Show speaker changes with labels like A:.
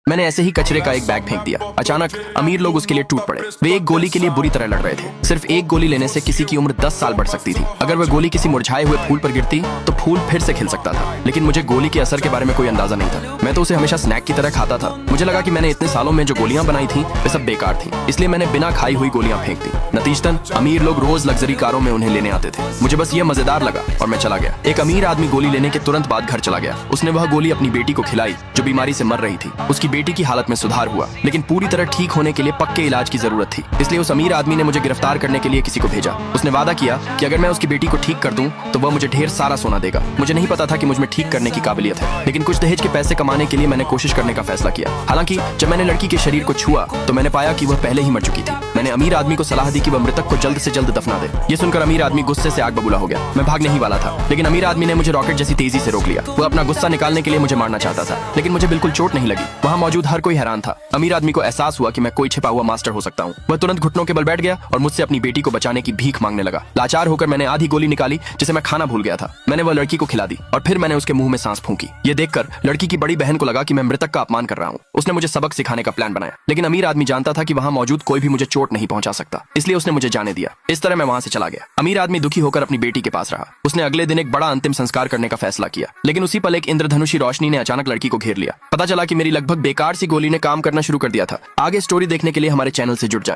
A: मैंने ऐसे ही कचरे का एक बैग फेंक दिया। अचानक अमीर लोग उसके लिए टूट पड़े। वे एक गोली के लिए बुरी तरह लड़ रहे थे। सिर्फ एक गोली लेने से किसी की उम्र 10 साल बढ़ सकती थी। अगर वह गोली किसी मुरझाए हुए फूल पर गिरती तो फूल फिर से खिल सकता था। लेकिन मुझे गोली के असर के बारे में कोई अंदाजा नहीं था। मैं तो उसे हमेशा स्नैक की तरह खाता था। मुझे लगा कि मैंने इतने सालों में जो गोलियां बनाई थी वे सब बेकार थी, इसलिए मैंने बिना खाई हुई गोलियां फेंक दी। नतीजतन अमीर लोग रोज लग्जरी कारों में उन्हें लेने आते थे। मुझे बस ये मजेदार लगा और मैं चला गया। एक अमीर आदमी गोली लेने के तुरंत बाद घर चला गया। उसने वह गोली अपनी बेटी को खिलाई जो बीमारी से मर रही थी। उसकी बेटी की हालत में सुधार हुआ, लेकिन पूरी तरह ठीक होने के लिए पक्के इलाज की जरूरत थी। इसलिए उस अमीर आदमी ने मुझे गिरफ्तार करने के लिए किसी को भेजा। उसने वादा किया कि अगर मैं उसकी बेटी को ठीक कर दूं तो वह मुझे ढेर सारा सोना देगा। मुझे नहीं पता था कि मुझ में ठीक करने की काबिलियत है, लेकिन कुछ दहेज के पैसे कमाने के लिए मैंने कोशिश करने का फैसला किया। हालांकि जब मैंने लड़की के शरीर को छुआ तो मैंने पाया कि वह पहले ही मर चुकी थी। मैंने अमीर आदमी को सलाह दी कि वह मृतक को जल्द से जल्द दफना दे। ये सुनकर अमीर आदमी गुस्से से आग बबूला हो गया। मैं भागने ही वाला था, लेकिन अमीर आदमी ने मुझे रॉकेट जैसी तेजी से रोक लिया। वह अपना गुस्सा निकालने के लिए मुझे मारना चाहता था, लेकिन मुझे बिल्कुल चोट नहीं लगी। वहाँ मौजूद हर कोई हैरान था। अमीर आदमी को एहसास हुआ कि मैं कोई छिपा हुआ मास्टर हो सकता हूँ। वह तुरंत घुटनों के बल बैठ गया और मुझसे अपनी बेटी को बचाने की भीख मांगने लगा। लाचार होकर मैंने आधी गोली निकाली जिसे मैं खाना भूल गया था। मैंने वह लड़की को खिला दी और फिर मैंने उसके मुंह में सांस फूंकी। ये देखकर लड़की की बड़ी बहन को लगा कि मैं मृतक का अपमान कर रहा हूँ। उसने मुझे सबक सिखाने का प्लान बनाया, लेकिन अमीर आदमी जानता था कि वहाँ मौजूद कोई भी मुझे चोट नहीं पहुंचा सकता, इसलिए उसने मुझे जाने दिया। इस तरह मैं वहाँ से चला गया। अमीर आदमी दुखी होकर अपनी बेटी के पास रहा। उसने अगले दिन एक बड़ा अंतिम संस्कार करने का फैसला किया, लेकिन उसी पल एक इंद्रधनुषी रोशनी ने अचानक लड़की को घेर लिया। पता चला कि मेरी लगभग बेकार सी गोली ने काम करना शुरू कर दिया था। आगे स्टोरी देखने के लिए हमारे चैनल से जुड़ जाएं।